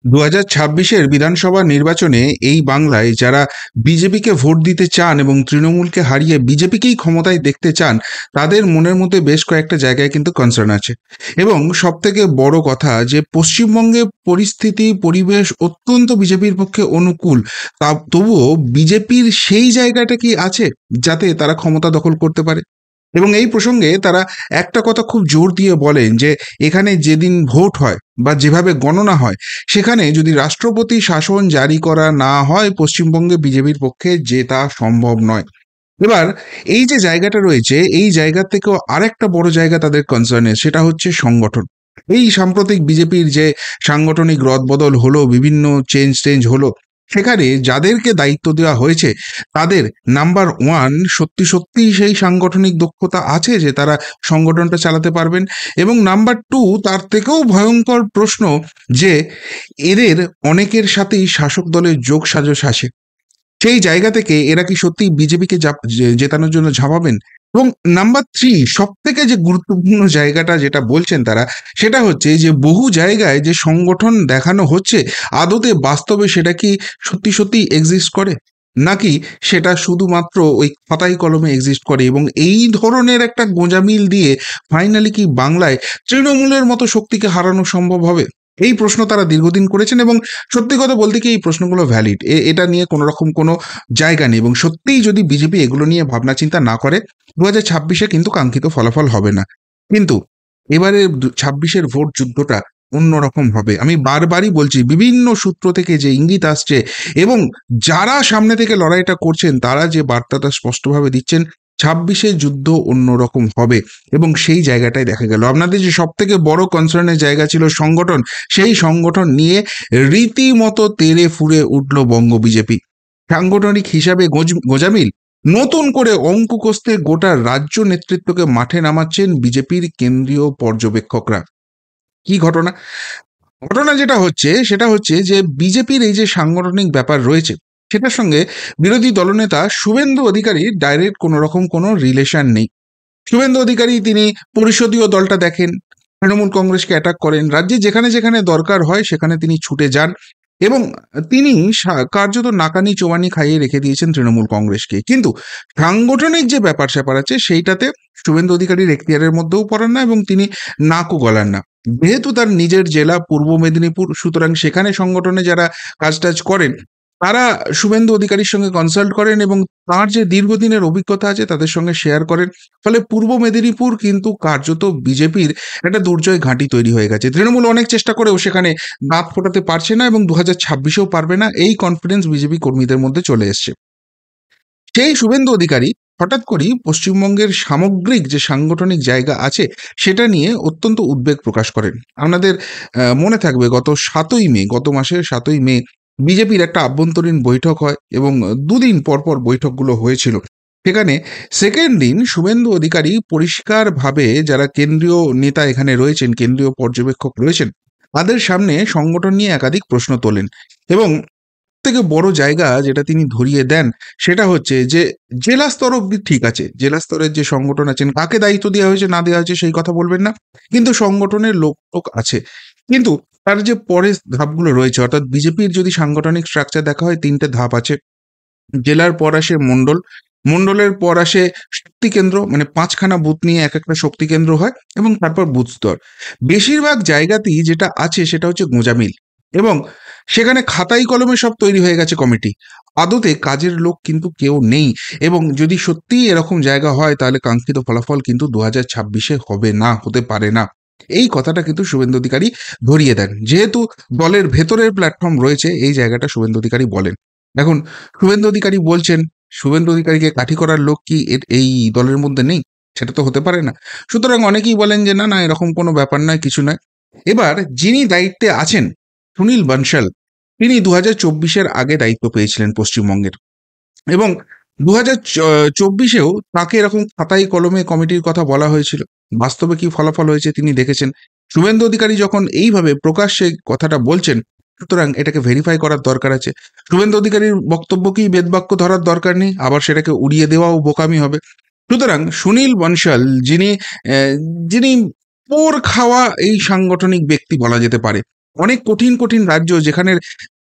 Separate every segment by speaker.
Speaker 1: 2026-এর বিধানসভা নির্বাচনে এই বাংলায় যারা বিজেপিকে ভোট দিতে চান এবং তৃণমূলকে হারিয়ে বিজেপিকেই ক্ষমতায় দেখতে চান, তাদের মনের মধ্যে বেশ কয়েকটা জায়গায় কিন্তু কনসার্ন আছে। এবং সব থেকে বড় কথা যে পশ্চিমবঙ্গে পরিস্থিতি পরিবেশ অত্যন্ত বিজেপির পক্ষে অনুকূল, তা তবুও বিজেপির সেই জায়গাটা কি আছে যাতে তারা ক্ষমতা দখল করতে পারে। এবং এই প্রসঙ্গে তারা একটা কথা খুব জোর দিয়ে বলেন যে এখানে যেদিন ভোট হয় বা যেভাবে গণনা হয়, সেখানে যদি রাষ্ট্রপতি শাসন জারি করা না হয়, পশ্চিমবঙ্গে বিজেপির পক্ষে জেতা সম্ভব নয়। এবার এই যে জায়গাটা রয়েছে, এই জায়গা থেকেও আরেকটা বড় জায়গা তাদের কনসার্নের, সেটা হচ্ছে সংগঠন। এই সাম্প্রতিক বিজেপির যে সাংগঠনিক রদবদল হলো, বিভিন্ন চেঞ্জ হলো, সেখানে যাদেরকে দায়িত্ব দেওয়া হয়েছে তাদের নাম্বার ওয়ান সত্যি সত্যি সেই সাংগঠনিক দক্ষতা আছে যে তারা সংগঠনটা চালাতে পারবেন, এবং নাম্বার টু তার থেকেও ভয়ঙ্কর প্রশ্ন যে এদের অনেকের সাথেই শাসক দলের যোগ সাজস আছে। সেই জায়গা থেকে এরা কি সত্যি বিজেপিকে জেতানোর জন্য ঝাঁপাবেন? এবং নাম্বার থ্রি, সব থেকে যে গুরুত্বপূর্ণ জায়গাটা যেটা বলছেন তারা, সেটা হচ্ছে যে বহু জায়গায় যে সংগঠন দেখানো হচ্ছে, আদতে বাস্তবে সেটা কি সত্যি সত্যি এক্সিস্ট করে, নাকি সেটা শুধুমাত্র ওই খাতায় কলমে এক্সিস্ট করে। এবং এই ধরনের একটা গোঁজামিল দিয়ে ফাইনালি কি বাংলায় তৃণমূলের মতো শক্তিকে হারানো সম্ভব হবে? এই প্রশ্ন তারা দীর্ঘদিন করেছেন, এবং সত্যি কথা বলতে কি এই প্রশ্নগুলো ভ্যালিড, এটা নিয়ে কোনো রকম কোনো জায়গা নেই। এবং সত্যিই যদি বিজেপি এগুলো নিয়ে ভাবনা চিন্তা না করে, 2026-এ কিন্তু কাঙ্ক্ষিত ফলাফল হবে না। কিন্তু এবারে 26-এর ভোট যুদ্ধটা অন্যরকম হবে। আমি বারবারই বলছি, বিভিন্ন সূত্র থেকে যে ইঙ্গিত আসছে এবং যারা সামনে থেকে লড়াইটা করছেন তারা যে বার্তাটা স্পষ্টভাবে দিচ্ছেন, 26-এর যুদ্ধ অন্যরকম হবে। এবং সেই জায়গাটাই দেখা গেল, আপনাদের যে সব থেকে বড় কনসার্নের জায়গা ছিল সংগঠন, সেই সংগঠন নিয়ে রীতিমতো তেড়ে ফুঁড়ে উঠল বঙ্গ বিজেপি। সাংগঠনিক হিসাবে গোঁজামিল, নতুন করে অঙ্ক কষতে গোটা রাজ্য নেতৃত্বকে মাঠে নামাচ্ছেন বিজেপির কেন্দ্রীয় পর্যবেক্ষকরা। কি ঘটনা? ঘটনা যেটা হচ্ছে সেটা হচ্ছে যে বিজেপির এই যে সাংগঠনিক ব্যাপার রয়েছে, সেটার সঙ্গে বিরোধী দলনেতা শুভেন্দু অধিকারীর ডাইরেক্ট কোনো রকম কোনো রিলেশন নেই। শুভেন্দু অধিকারী তিনি পরিষদীয় দলটা দেখেন, তৃণমূল কংগ্রেসকে অ্যাটাক করেন, রাজ্যে যেখানে যেখানে দরকার হয় সেখানে তিনি ছুটে যান, এবং তিনি কার্যত নাকানি চোবানি খাইয়ে রেখে দিয়েছেন তৃণমূল কংগ্রেসকে। কিন্তু সাংগঠনিক যে ব্যাপার স্যাপার আছে সেইটাতে শুভেন্দু অধিকারীর এখতিয়ারের মধ্যেও পড়েন না, এবং তিনি নাকও গলান না। যেহেতু তার নিজের জেলা পূর্ব মেদিনীপুর, সুতরাং সেখানে সংগঠনে যারা কাজ টাজ করেন তারা শুভেন্দু অধিকারীর সঙ্গে কনসাল্ট করেন, এবং তার যে দীর্ঘদিনের অভিজ্ঞতা আছে তাদের সঙ্গে শেয়ার করেন। ফলে পূর্ব মেদিনীপুর কিন্তু কার্যত বিজেপির একটা দুর্জয় ঘাঁটি তৈরি হয়ে গেছে। তৃণমূল অনেক চেষ্টা করেও সেখানে দাঁত ফোটাতে পারছে না, এবং 2026-এও পারবে না, এই কনফিডেন্স বিজেপি কর্মীদের মধ্যে চলে এসছে। সেই শুভেন্দু অধিকারী হঠাৎ করেই পশ্চিমবঙ্গের সামগ্রিক যে সাংগঠনিক জায়গা আছে সেটা নিয়ে অত্যন্ত উদ্বেগ প্রকাশ করেন। আপনাদের মনে থাকবে গত মাসের 7ই মে বিজেপির একটা আভ্যন্তরীণ বৈঠক হয়, এবং দুদিন পর পর বৈঠকগুলো হয়েছিল। সেখানে সেকেন্ড দিন শুভেন্দু অধিকারী পরিষ্কারভাবে যারা কেন্দ্রীয় নেতা এখানে রয়েছেন, কেন্দ্রীয় পর্যবেক্ষক রয়েছেন, তাদের সামনে সংগঠন নিয়ে একাধিক প্রশ্ন তোলেন। এবং থেকে বড় জায়গা যেটা তিনি ধরিয়ে দেন সেটা হচ্ছে যে জেলা স্তর অব্দি ঠিক আছে, জেলা স্তরের যে সংগঠন আছেন কাকে দায়িত্ব দেওয়া হয়েছে না দেওয়া হয়েছে সেই কথা বলবেন না, কিন্তু সংগঠনের লোক আছে। কিন্তু তার যে পরের ধাপগুলো রয়েছে, অর্থাৎ বিজেপির যদি সাংগঠনিক স্ট্রাকচার দেখা হয়, 3টে ধাপ আছে। জেলার পর আসে মণ্ডল, মণ্ডলের পর আসে শক্তি কেন্দ্র, মানে 5খানা বুথ নিয়ে এক একটা শক্তি কেন্দ্র হয়, এবং তারপর বুথ স্তর। বেশিরভাগ জায়গাতেই যেটা আছে সেটা হচ্ছে গোঁজামিল, এবং সেখানে খাতাই কলমে সব তৈরি হয়ে গেছে কমিটি, আদতে কাজের লোক কিন্তু কেউ নেই। এবং যদি সত্যিই এরকম জায়গা হয় তাহলে কাঙ্ক্ষিত ফলাফল কিন্তু 2026-এ হবে না, হতে পারে না। এই কথাটা কিন্তু শুভেন্দু অধিকারী ধরিয়ে দেন, যেহেতু দলের ভেতরের প্ল্যাটফর্ম রয়েছে, এই জায়গাটা শুভেন্দু অধিকারী বলেন। এখন শুভেন্দু অধিকারী বলছেন, শুভেন্দু অধিকারীকে কাঠি করার লোক কি এই দলের মধ্যে নেই? সেটা তো হতে পারে না। সুতরাং অনেকেই বলেন যে না না, এরকম কোনো ব্যাপার নয়, কিছু নয়। এবার যিনি দায়িত্বে আছেন, সুনীল বনশাল, তিনি 2024-এর আগে দায়িত্ব পেয়েছিলেন পশ্চিমবঙ্গের, এবং 2024-এও তাকে এরকম খাতায় কলমে কমিটির কথা বলা হয়েছিল। বাস্তবে কি ফলাফল হয়েছে তিনি দেখেছেন। শুভেন্দু অধিকারী যখন এইভাবে প্রকাশ্যে কথাটা বলছেন, সুতরাং এটাকে ভেরিফাই করার দরকার আছে। শুভেন্দু অধিকারীর বক্তব্যকেই বেদবাক্য ধরার দরকার নেই, আবার সেটাকে উড়িয়ে দেওয়াও বোকামি হবে। সুতরাং সুনীল বনশাল, যিনি যিনি পোর খাওয়া এই সাংগঠনিক ব্যক্তি বলা যেতে পারে, অনেক কঠিন কঠিন রাজ্য যেখানে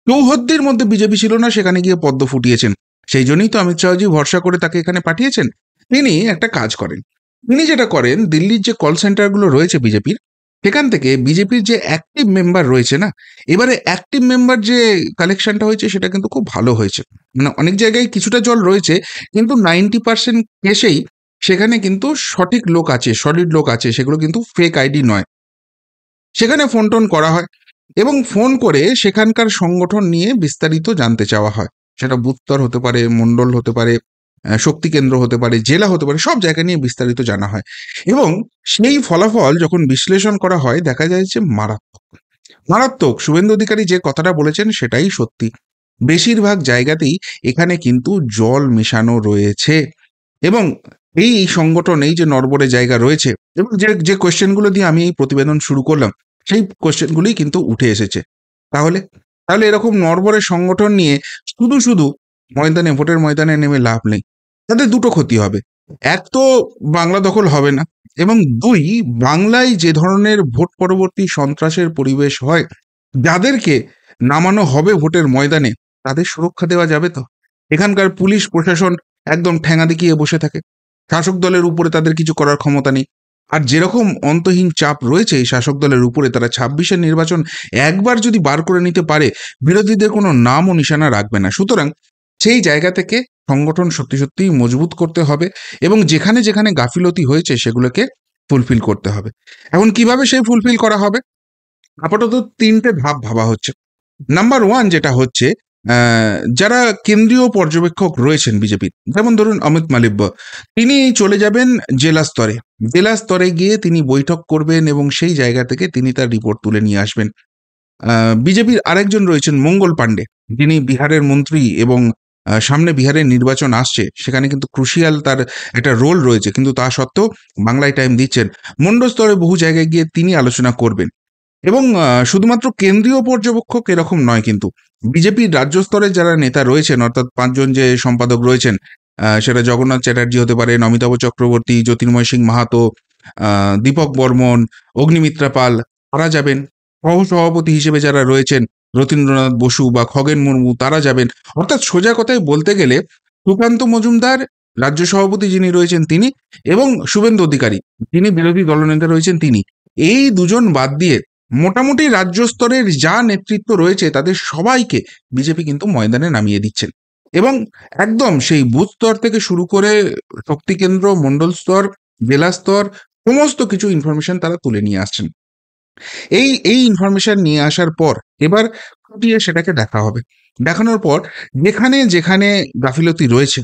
Speaker 1: চৌহদ্দির মধ্যে বিজেপি ছিল না, সেখানে গিয়ে পদ্ম ফুটিয়েছেন। সেই জন্যই তো অমিত শাহজি ভরসা করে তাকে এখানে পাঠিয়েছেন। তিনি একটা কাজ করেন, তিনি যেটা করেন, দিল্লির যে কল সেন্টারগুলো রয়েছে বিজেপির, সেখান থেকে বিজেপির যে অ্যাক্টিভ মেম্বার রয়েছে না, এবারে অ্যাক্টিভ মেম্বার যে কালেকশনটা হয়েছে সেটা কিন্তু খুব ভালো হয়েছে। মানে অনেক জায়গায় কিছুটা জল রয়েছে, কিন্তু 90% কেসেই সেখানে কিন্তু সঠিক লোক আছে, সলিড লোক আছে, সেগুলো কিন্তু ফেক আইডি নয়। সেখানে ফোন টোন করা হয় এবং ফোন করে সেখানকার সংগঠন নিয়ে বিস্তারিত জানতে চাওয়া হয়। সেটা বুথ স্তর হতে পারে, মণ্ডল হতে পারে, শক্তি কেন্দ্র হতে পারে, জেলা হতে পারে, সব জায়গা নিয়ে বিস্তারিত জানা হয়। এবং সেই ফলাফল যখন বিশ্লেষণ করা হয়, দেখা যায় যে মারাত্মক মারাত্মক। শুভেন্দু অধিকারী যে কথাটা বলেছেন সেটাই সত্যি। বেশিরভাগ জায়গাতেই এখানে কিন্তু জল মেশানো রয়েছে। এবং এই সংগঠন, এই যে নড়বড়ে জায়গা রয়েছে, এবং যে যে কোয়েশ্চেনগুলো দিয়ে আমি এই প্রতিবেদন শুরু করলাম, সেই কোয়েশ্চেনগুলোই কিন্তু উঠে এসেছে। তাহলে তাহলে এরকম নড়বড়ে সংগঠন নিয়ে শুধু শুধু ভোটের ময়দানে নেমে লাভ নেই। তাতে দুটো ক্ষতি হবে। এক তো বাংলা দখল হবে না, এবং দুই, বাংলায় যে ধরনের ভোট পরবর্তী সন্ত্রাসের পরিবেশ হয়, যাদেরকে নামানো হবে ভোটের ময়দানে, তাদের সুরক্ষা দেওয়া যাবে তো? এখানকার পুলিশ প্রশাসন একদম ঠেঙা দেখিয়ে বসে থাকে। শাসক দলের উপরে তাদের কিছু করার ক্ষমতা নেই। আর যেরকম অন্তহীন চাপ রয়েছে এই শাসক দলের উপরে, তারা 26-এর নির্বাচন একবার যদি বার করে নিতে পারে, বিরোধীদের কোনো নাম ও নিশানা রাখবে না। সুতরাং সেই জায়গা থেকে সংগঠন সত্যি সত্যিই মজবুত করতে হবে, এবং যেখানে যেখানে গাফিলতি হয়েছে সেগুলোকে ফুলফিল করতে হবে। এখন কিভাবে সেই ফুলফিল করা হবে? আপাতত 3টে ধাপ ভাবা হচ্ছে। নাম্বার 1 যেটা হচ্ছে, যারা কেন্দ্রীয় পর্যবেক্ষক রয়েছেন বিজেপির, যেমন ধরুন অমিত মালিব্য, তিনি চলে যাবেন জেলা স্তরে। জেলা স্তরে গিয়ে তিনি বৈঠক করবেন এবং সেই জায়গা থেকে তিনি তার রিপোর্ট তুলে নিয়ে আসবেন। বিজেপির আরেকজন রয়েছেন মঙ্গল পাণ্ডে, যিনি বিহারের মন্ত্রী, এবং সামনে বিহারের নির্বাচন আসছে, সেখানে কিন্তু ক্রুশিয়াল তার একটা রোল রয়েছে, কিন্তু তা সত্ত্বেও বাংলায় টাইম দিচ্ছেন। মন্ডল স্তরে বহু জায়গায় গিয়ে তিনি আলোচনা করবেন। এবং শুধুমাত্র কেন্দ্রীয় পর্যবেক্ষক এরকম নয়, কিন্তু বিজেপির রাজ্য স্তরের যারা নেতা রয়েছেন, অর্থাৎ 5জন যে সম্পাদক রয়েছেন, সেটা জগন্নাথ চ্যাটার্জি হতে পারেন, অমিতাভ চক্রবর্তী, জ্যোতির্ময় সিং মাহাতো, দীপক বর্মন, অগ্নিমিত্রা পাল, তারা যাবেন। সহসভাপতি হিসেবে যারা রয়েছেন, রতীন্দ্রনাথ বসু বা খগেন মুর্মু, তারা যাবেন। অর্থাৎ সোজা কথায় বলতে গেলে, সুকান্ত মজুমদার রাজ্য সভাপতি যিনি রয়েছেন তিনি, এবং শুভেন্দু অধিকারী যিনি বিরোধী দলনেতা রয়েছেন তিনি, এই দুজন বাদ দিয়ে মোটামুটি রাজ্য স্তরের যা নেতৃত্ব রয়েছে তাদের সবাইকে বিজেপি কিন্তু ময়দানে নামিয়ে দিচ্ছেন। এবং একদম সেই বুথ স্তর থেকে শুরু করে শক্তি কেন্দ্র, মণ্ডল স্তর, জেলা স্তর, সমস্ত কিছু ইনফরমেশন তারা তুলে নিয়ে আসছেন। এই এই ইনফরমেশন নিয়ে আসার পর এবার খুঁটিয়ে সেটাকে দেখা হবে। দেখানোর পর যেখানে যেখানে গাফিলতি রয়েছে,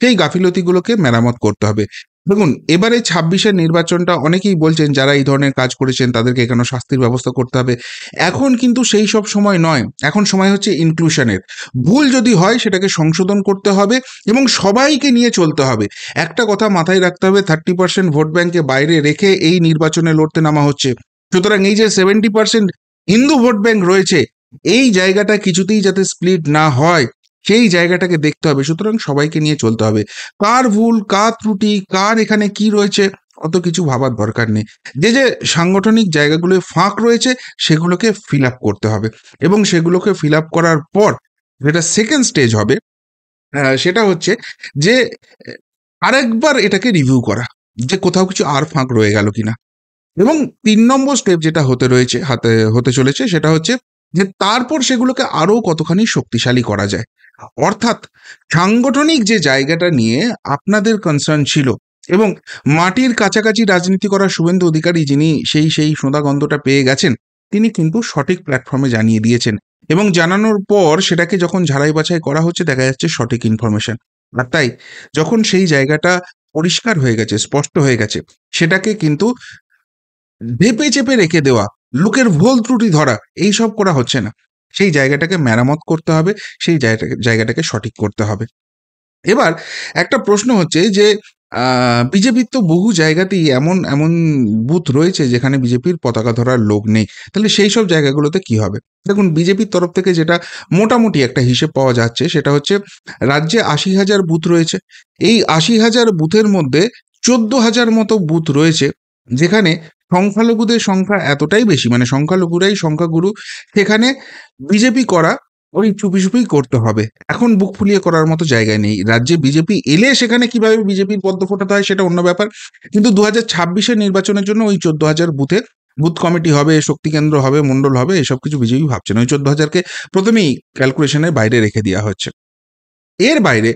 Speaker 1: সেই গাফিলতিগুলোকে মেরামত করতে হবে। দেখুন, এবারে 26-এর নির্বাচনটা অনেকেই বলছেন যারা এই ধরনের কাজ করেছেন তাদেরকে কেন শাস্তির ব্যবস্থা করতে হবে। এখন কিন্তু সেই সব সময় নয়, এখন সময় হচ্ছে ইনক্লুশনের। ভুল যদি হয় সেটাকে সংশোধন করতে হবে এবং সবাইকে নিয়ে চলতে হবে। একটা কথা মাথায় রাখতে হবে, 30% ভোট ব্যাংকে বাইরে রেখে এই নির্বাচনে লড়তে নামা হচ্ছে। সুতরাং এই যে 70% হিন্দু ভোট ব্যাংক রয়েছে, এই জায়গাটা কিছুতেই যাতে স্প্লিট না হয়, সেই জায়গাটাকে দেখতে হবে। সুতরাং সবাইকে নিয়ে চলতে হবে। কার ভুল, কার ত্রুটি, কার এখানে কি রয়েছে, অত কিছু ভাবার দরকার নেই। যে যে সাংগঠনিক জায়গাগুলোয় ফাঁক রয়েছে সেগুলোকে ফিল আপ করতে হবে, এবং সেগুলোকে ফিল আপ করার পর যেটা সেকেন্ড স্টেজ হবে, সেটা হচ্ছে যে আরেকবার এটাকে রিভিউ করা, যে কোথাও কিছু আর ফাঁক রয়ে গেল কিনা। এবং 3 নম্বর স্টেপ যেটা হতে চলেছে সেটা হচ্ছে যে তারপর সেগুলোকে আরো কতখানি শক্তিশালী করা যায়। অর্থাৎ সাংগঠনিক যে জায়গাটা নিয়ে আপনাদের কনসার্ন ছিল, এবং মাটির কাছাকাছি রাজনীতি করা শুভেন্দু অধিকারী, যিনি সেই সোঁদা গন্ধটা পেয়ে গেছেন, তিনি কিন্তু সঠিক প্ল্যাটফর্মে জানিয়ে দিয়েছেন, এবং জানানোর পর সেটাকে যখন ঝাড়াই বাছাই করা হচ্ছে দেখা যাচ্ছে সঠিক ইনফরমেশন। আর তাই যখন সেই জায়গাটা পরিষ্কার হয়ে গেছে, স্পষ্ট হয়ে গেছে, সেটাকে কিন্তু ঢেপে চেপে রেখে দেওয়া, লোকের ভুল ত্রুটি ধরা, এইসব করা হচ্ছে না। সেই জায়গাটাকে মেরামত করতে হবে, সেই জায়গাটাকে সঠিক করতে হবে। এবার একটা প্রশ্ন হচ্ছে যে বিজেপির তো বহু জায়গাতেই এমন এমন বুথ রয়েছে যেখানে বিজেপির পতাকা ধরার লোক নেই। তাহলে সেই সব জায়গাগুলোতে কি হবে? দেখুন, বিজেপির তরফ থেকে যেটা মোটামুটি একটা হিসেব পাওয়া যাচ্ছে সেটা হচ্ছে, রাজ্যে 80,000 বুথ রয়েছে। এই 80,000 বুথের মধ্যে 14,000 মতো বুথ রয়েছে যেখানে সংখ্যালঘুদের সংখ্যা এতটাই বেশি, মানে সংখ্যালঘুরাই সংখ্যাগুরু, সেখানে বিজেপি করা ওই চুপি চুপি করতে হবে। এখন বুক ফুলিয়ে করার মতো জায়গায় নেই। রাজ্যে বিজেপি এলে সেখানে কিভাবে বিজেপির পদ্ম ফোটাতে হয় সেটা অন্য ব্যাপার, কিন্তু 2026-এর নির্বাচনের জন্য ওই 14,000 বুথে বুথ কমিটি হবে, শক্তি কেন্দ্র হবে, মণ্ডল হবে, এসব কিছু বিজেপি ভাবছে না। ওই 14,000-কে প্রথমেই ক্যালকুলেশনের বাইরে রেখে দেওয়া হচ্ছে। এর বাইরে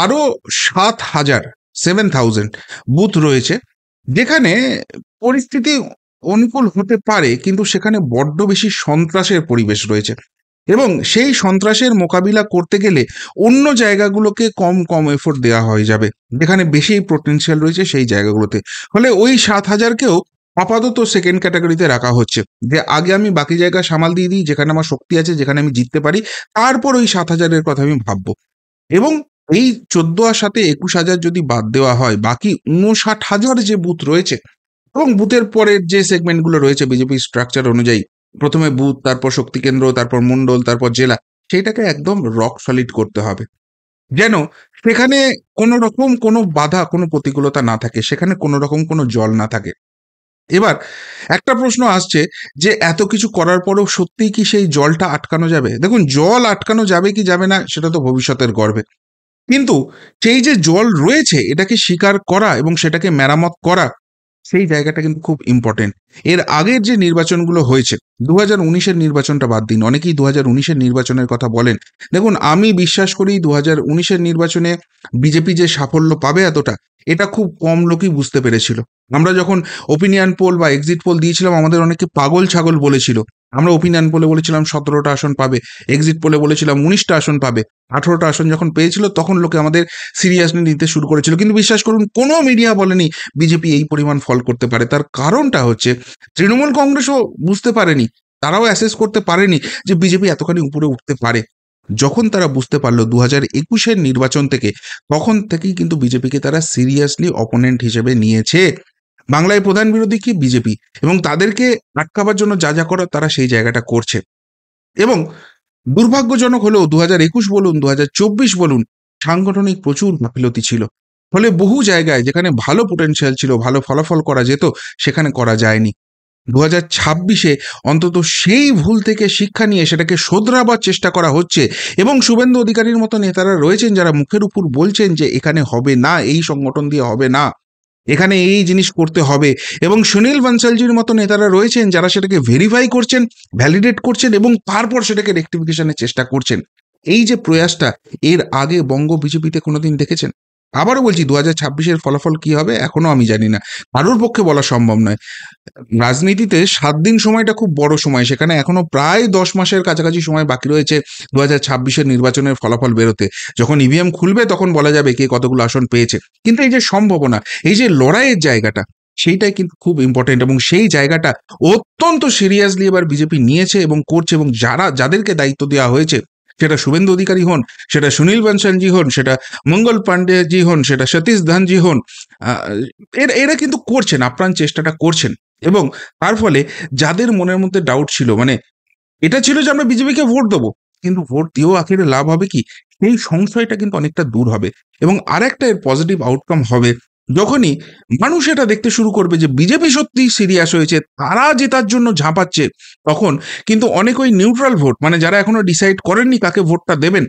Speaker 1: আরো 7,000 7,000 বুথ রয়েছে যেখানে পরিস্থিতি অনুকূল হতে পারে, কিন্তু সেখানে বড্ড বেশি সন্ত্রাসের পরিবেশ রয়েছে, এবং সেই সন্ত্রাসের মোকাবিলা করতে গেলে অন্য জায়গাগুলোকে কম কম এফোর্ট দেওয়া হয়ে যাবে, যেখানে বেশি পোটেনশিয়াল রয়েছে সেই জায়গাগুলোতে। ফলে ওই 7,000-কেও আপাতত সেকেন্ড ক্যাটাগরিতে রাখা হচ্ছে, যে আগে আমি বাকি জায়গা সামাল দিয়ে দিই, যেখানে আমার শক্তি আছে, যেখানে আমি জিততে পারি, তারপর ওই 7,000-এর কথা আমি ভাববো। এবং এই 14 আর 7-এ 21,000 যদি বাদ দেওয়া হয়, বাকি 59,000 যে বুথ রয়েছে, এবং বুথের পরের যে সেগমেন্টগুলো রয়েছে বিজেপির স্ট্রাকচার অনুযায়ী, প্রথমে বুথ, তারপর শক্তি কেন্দ্র, তারপর মণ্ডল, তারপর জেলা, সেইটাকে একদম রক সলিড করতে হবে, যেন সেখানে কোনো রকম কোনো বাধা, কোনো প্রতিকূলতা না থাকে, সেখানে কোনো রকম কোনো জল না থাকে। এবার একটা প্রশ্ন আসছে যে এত কিছু করার পরেও সত্যিই কি সেই জলটা আটকানো যাবে? দেখুন, জল আটকানো যাবে কি যাবে না সেটা তো ভবিষ্যতের গর্বে, কিন্তু সেই যে জল রয়েছে এটাকে স্বীকার করা এবং সেটাকে মেরামত করা, সেই জায়গাটা কিন্তু খুব ইম্পর্টেন্ট। এর আগের যে নির্বাচনগুলো হয়েছে, 2019-এর নির্বাচনটা বাদ দিন, অনেকেই 2019-এর নির্বাচনের কথা বলেন। দেখুন, আমি বিশ্বাস করি 2019-এর নির্বাচনে বিজেপি যে সাফল্য পাবে এতটা, এটা খুব কম লোকই বুঝতে পেরেছিল। আমরা যখন ওপিনিয়ন পোল বা এক্সিট পোল দিয়েছিলাম, আমাদের অনেকে পাগল ছাগল বলেছিল। আমরা ওপিনিয়ন পোলে বলেছিলাম 17টা আসন পাবে, এক্সিট পোলে বলেছিলাম 19টা আসন পাবে, 18টা আসন যখন পেয়েছিল তখন লোকে আমাদের সিরিয়াসলি নিতে শুরু করেছিল। কিন্তু বিশ্বাস করুন, কোনো মিডিয়া বলেনি বিজেপি এই পরিমাণ ফল করতে পারে। তার কারণটা হচ্ছে তৃণমূল কংগ্রেসও বুঝতে পারেনি, তারাও অ্যাসেস করতে পারেনি যে বিজেপি এতখানি উপরে উঠতে পারে। যখন তারা বুঝতে পারলো 2021-এর নির্বাচন থেকে, তখন থেকেই কিন্তু বিজেপিকে তারা সিরিয়াসলি অপোনেন্ট হিসেবে নিয়েছে। বাংলায় প্রধান বিরোধী কি? বিজেপি। এবং তাদেরকে আটকাবার জন্য যা যা করার তারা সেই জায়গাটা করছে। এবং দুর্ভাগ্যজনক হলেও 2021 বলুন, 2024 বলুন, সাংগঠনিক প্রচুর গাফিলতি ছিল। ফলে বহু জায়গায় যেখানে ভালো পোটেনশিয়াল ছিল, ভালো ফলাফল করা যেত, সেখানে করা যায়নি। 2026-এ অন্তত সেই ভুল থেকে শিক্ষা নিয়ে সেটাকে শোধরাবার চেষ্টা করা হচ্ছে, এবং শুভেন্দু অধিকারীর মতো নেতারা রয়েছেন যারা মুখের উপর বলছেন যে এখানে হবে না, এই সংগঠন দিয়ে হবে না, এখানে এই জিনিস করতে হবে, এবং সুনীল বানসালজির মতো নেতারা রয়েছেন যারা সেটাকে ভেরিফাই করছেন, ভ্যালিডেট করছেন, এবং তারপর সেটাকে রেকটিফিকেশনের চেষ্টা করছেন। এই যে প্রয়াসটা, এর আগে বঙ্গ বিজেপিতে কোনোদিন দেখেছেন? আবারও বলছি, 2026-এর ফলাফল কি হবে এখনো আমি জানি না, কারোর পক্ষে বলা সম্ভব নয়। রাজনীতিতে 7 দিন সময়টা খুব বড় সময়, সেখানে এখনো প্রায় 10 মাসের কাছাকাছি সময় বাকি রয়েছে 2026-এর নির্বাচনের ফলাফল বেরোতে। যখন ইভিএম খুলবে তখন বলা যাবে কে কতগুলো আসন পেয়েছে। কিন্তু এই যে সম্ভাবনা, এই যে লড়াইয়ের জায়গাটা, সেইটাই কিন্তু খুব ইম্পর্টেন্ট, এবং সেই জায়গাটা অত্যন্ত সিরিয়াসলি এবার বিজেপি নিয়েছে এবং করছে। এবং যাদেরকে দায়িত্ব দেওয়া হয়েছে, সেটা শুভেন্দু অধিকারী হন, সেটা সুনীল বানসালজি হন, সেটা মঙ্গল পাণ্ডেজি হন, সেটা সতীশ ধানজি হন, এরা কিন্তু করছেন, আপ্রাণ চেষ্টাটা করছেন। এবং তার ফলে যাদের মনের মধ্যে ডাউট ছিল, মানে এটা ছিল যে আমরা বিজেপিকে ভোট দেবো, কিন্তু ভোট দিয়েও আখেরে লাভ হবে কি, সেই সংশয়টা কিন্তু অনেকটা দূর হবে। এবং আরেকটা এর পজিটিভ আউটকাম হবে, যখনই মানুষ এটা দেখতে শুরু করবে যে বিজেপি সত্যি সিরিয়াস হয়েছে, তারা জেতার জন্য ঝাঁপাচ্ছে, তখন কিন্তু অনেক ওই নিউট্রাল ভোট, মানে যারা এখনো ডিসাইড করেননি কাকে ভোটটা দেবেন,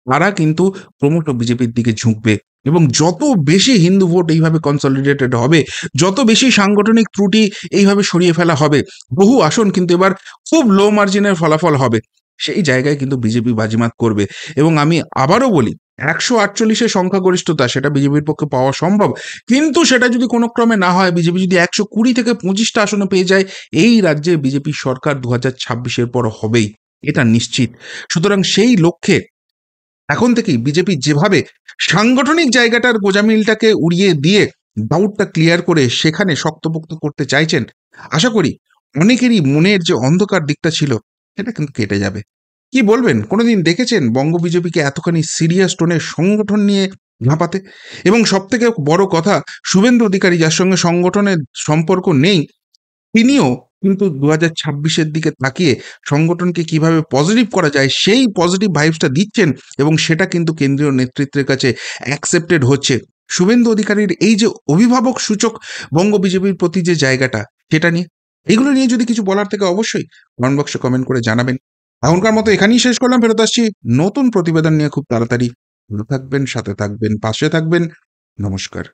Speaker 1: তারা কিন্তু ক্রমশ বিজেপির দিকে ঝুঁকবে। এবং যত বেশি হিন্দু ভোট এইভাবে কনসলিডেটেড হবে, যত বেশি সাংগঠনিক ত্রুটি এইভাবে সরিয়ে ফেলা হবে, বহু আসন কিন্তু এবার খুব লো মার্জিনের ফলাফল হবে, সেই জায়গায় কিন্তু বিজেপি বাজিমাত করবে। এবং আমি আবারও বলি, 148-এর সংখ্যাগরিষ্ঠতা সেটা বিজেপির পক্ষে পাওয়া সম্ভব, কিন্তু সেটা যদি কোনো ক্রমে না হয়, বিজেপি যদি 120 থেকে 25টা আসনে পেয়ে যায়, এই রাজ্যে বিজেপি সরকার 2026-এর পর হবেই, এটা নিশ্চিত। সুতরাং সেই লক্ষ্যে এখন থেকেই বিজেপি যেভাবে সাংগঠনিক জায়গাটার গোঁজামিলটাকে উড়িয়ে দিয়ে ডাউটটা ক্লিয়ার করে সেখানে শক্তপোক্ত করতে চাইছেন, আশা করি অনেকেরই মনের যে অন্ধকার দিকটা ছিল সেটা কিন্তু কেটে যাবে। কি বলবেন? কোনোদিন দেখেছেন বঙ্গ বিজেপিকে এতখানি সিরিয়াস টোনের সংগঠন নিয়ে ঝাঁপাতে? এবং সব থেকে বড় কথা, শুভেন্দু অধিকারী, যার সঙ্গে সংগঠনের সম্পর্ক নেই, তিনিও কিন্তু 2026-এর দিকে তাকিয়ে সংগঠনকে কিভাবে পজিটিভ করা যায় সেই পজিটিভ ভাইবসটা দিচ্ছেন, এবং সেটা কিন্তু কেন্দ্রীয় নেতৃত্বের কাছে অ্যাকসেপ্টেড হচ্ছে। শুভেন্দু অধিকারীর এই যে অভিভাবক সূচক বঙ্গ বিজেপির প্রতি যে জায়গাটা, সেটা নিয়ে। এগুলো নিয়ে যদি কিছু বলার থাকে অবশ্যই কমেন্ট বক্সে কমেন্ট করে জানাবেন। এখনকার মতো এখানেই শেষ করলাম। ফেরত আসছি নতুন প্রতিবেদন নিয়ে খুব তাড়াতাড়ি। ভালো থাকবেন, সাথে থাকবেন, পাশে থাকবেন। নমস্কার।